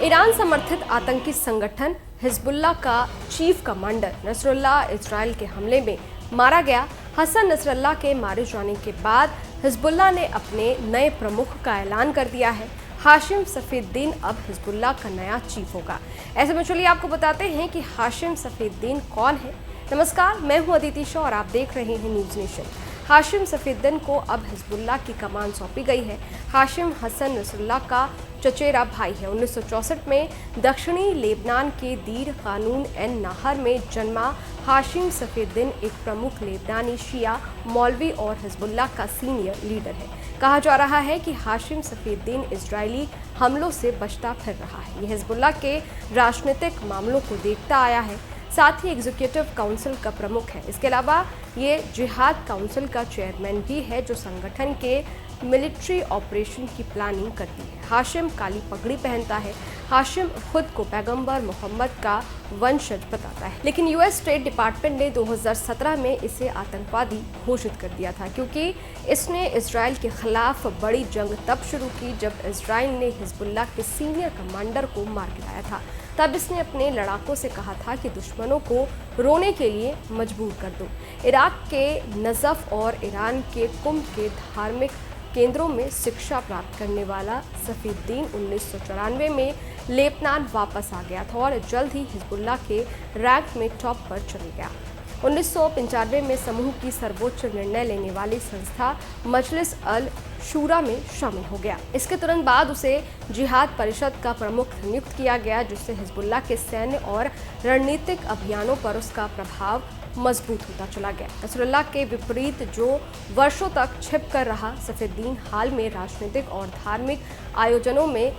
Iran समर्थित आतंकी संगठन हिजबुल्लाह का चीफ कमांडर नसरुल्लाह इजराइल के हमले में मारा गया। हसन नसरुल्लाह के मारे जाने के बाद हिजबुल्लाह ने अपने नए प्रमुख का ऐलान कर दिया है। हाशिम सफीउद्दीन अब हिजबुल्लाह का नया चीफ होगा। ऐसे में चलिए आपको बताते हैं कि हाशिम सफीउद्दीन कौन है। नमस्कार, मैं हूं अदिति शाह और आप देख रहे हैं न्यूज़ नेशन। हाशिम सफीउद्दीन को अब हिजबुल्लाह की कमान सौंपी गई है। हाशिम हसन नसरुल्लाह का चचेरा भाई है। 1964 में दक्षिणी लेबनान के दीर कानून एन नाहर में जन्मा हाशिम सफीउद्दीन एक प्रमुख लेबनानी शिया मौलवी और हिजबुल्लाह का सीनियर लीडर है। कहा जा रहा है कि हाशिम सफीउद्दीन इजरायली हमलों से बचता फिर रहा है। ये हिजबुल्लाह के राजनीतिक मामलों को देखता आया है, साथ ही एग्जीक्यूटिव काउंसिल का प्रमुख है। इसके अलावा ये जिहाद काउंसिल का चेयरमैन भी है, जो संगठन के मिलिट्री ऑपरेशन की प्लानिंग करती है। हाशिम काली पगड़ी पहनता है। हाशिम खुद को पैगंबर मोहम्मद का वंशज बताता है, लेकिन यूएस स्टेट डिपार्टमेंट ने 2017 में इसे आतंकवादी घोषित कर दिया था, क्योंकि इसने इजराइल के खिलाफ बड़ी जंग तब शुरू की जब इजराइल ने हिजबुल्लाह के सीनियर कमांडर को मार गिराया था। तब इसने अपने लड़ाकों से कहा था कि दुश्मनों को रोने के लिए मजबूर कर दो। इराक के नजफ और ईरान के कुम के धार्मिक केंद्रों में शिक्षा प्राप्त करने वाला सफीउद्दीन 1994 में लेबनान वापस आ गया था और जल्द ही हिजबुल्लाह के रैंक में टॉप पर चले गया। 1995 में समूह की सर्वोच्च निर्णय लेने वाली संस्था मजलिस अल शूरा में शामिल हो गया। इसके तुरंत बाद उसे जिहाद परिषद का प्रमुख नियुक्त किया गया, जिससे हिजबुल्लाह के सैन्य और रणनीतिक अभियानों पर उसका प्रभाव मजबूत होता चला गया। नसरुल्लाह के विपरीत जो वर्षों तक छिप कर रहा सफीउद्दीन हाल में राजनीतिक और धार्मिक आयोजनों में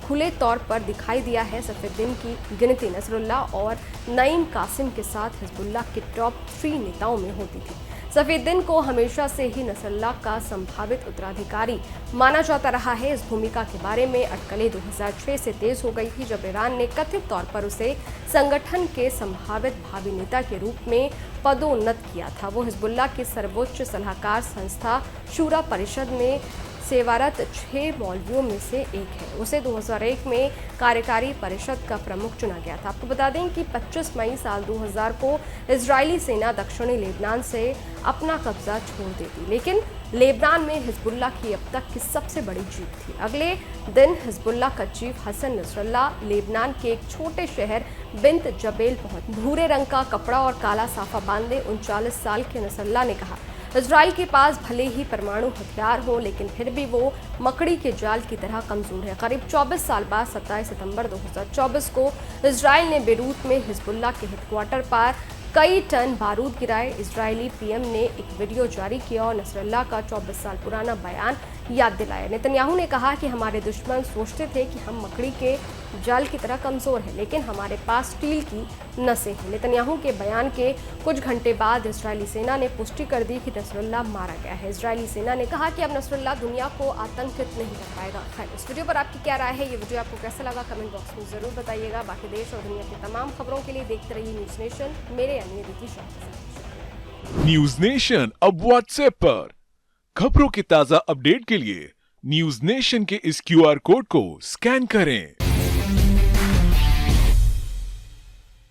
खुले तौर पर दिखाई दिया है। सफीउद्दीन की गिनती नसरुल्लाह और नईम कासिम के साथ हिजबुल्लाह के टॉप 3 नेताओं में होती थी। सफीउद्दीन को हमेशा से ही नसरुल्लाह का संभावित उत्तराधिकारी माना जाता रहा है। इस भूमिका के बारे में अटकलें 2006 से तेज हो गई थी, जब ईरान ने कथित तौर पर उसे संगठन के संभावित भावी नेता के रूप में पदोन्नत किया था। वो हिजबुल्लाह की सर्वोच्च सलाहकार संस्था शूरा परिषद में सेवारत 6 मौलवियों में से एक है। उसे 2001 में कार्यकारी परिषद का प्रमुख चुना गया था। आपको बता दें कि 25 मई साल 2000 को इजरायली सेना दक्षिणी लेबनान से अपना कब्जा छोड़ देती, लेकिन लेबनान में हिजबुल्लाह की अब तक की सबसे बड़ी जीत थी। अगले दिन हिजबुल्लाह का चीफ हसन नसरुल्लाह लेबनान के एक छोटे शहर बिंत जबेल पहुंचे। भूरे रंग का कपड़ा और काला साफा बांधे 39 साल के नसरुल्लाह ने कहा, इजराइल के पास भले ही परमाणु हथियार हो, लेकिन फिर भी वो मकड़ी के जाल की तरह कमजोर है। करीब 24 साल बाद 27 सितंबर 2024 को इजराइल ने बेरूत में हिजबुल्लाह के हेडक्वार्टर पर कई टन बारूद गिराए। इजरायली पीएम ने एक वीडियो जारी किया और नसरुल्लाह का 24 साल पुराना बयान याद दिलाया। नेतन्याहू ने कहा कि हमारे दुश्मन सोचते थे कि हम मकड़ी के जाल की तरह कमजोर हैं, लेकिन हमारे पास स्टील की नसें हैं। नेतन्याहू के बयान के कुछ घंटे बाद इजरायली सेना ने पुष्टि कर दी कि नसरुल्लाह मारा गया है। इजरायली सेना ने कहा कि अब नसरुल्लाह दुनिया को आतंकित नहीं कर पाएगा। खैर, इस वीडियो पर आपकी क्या राय है? ये वीडियो आपको कैसा लगा? कमेंट बॉक्स में जरूर बताइएगा। बाकी देश और दुनिया की तमाम खबरों के लिए देखते रहिए न्यूज़ नेशन। मेरे यानी अदिति शाह। न्यूज़ नेशन अब व्हाट्सएप पर खबरों के ताजा अपडेट के लिए न्यूज़ नेशन के इस क्यूआर कोड को स्कैन करें।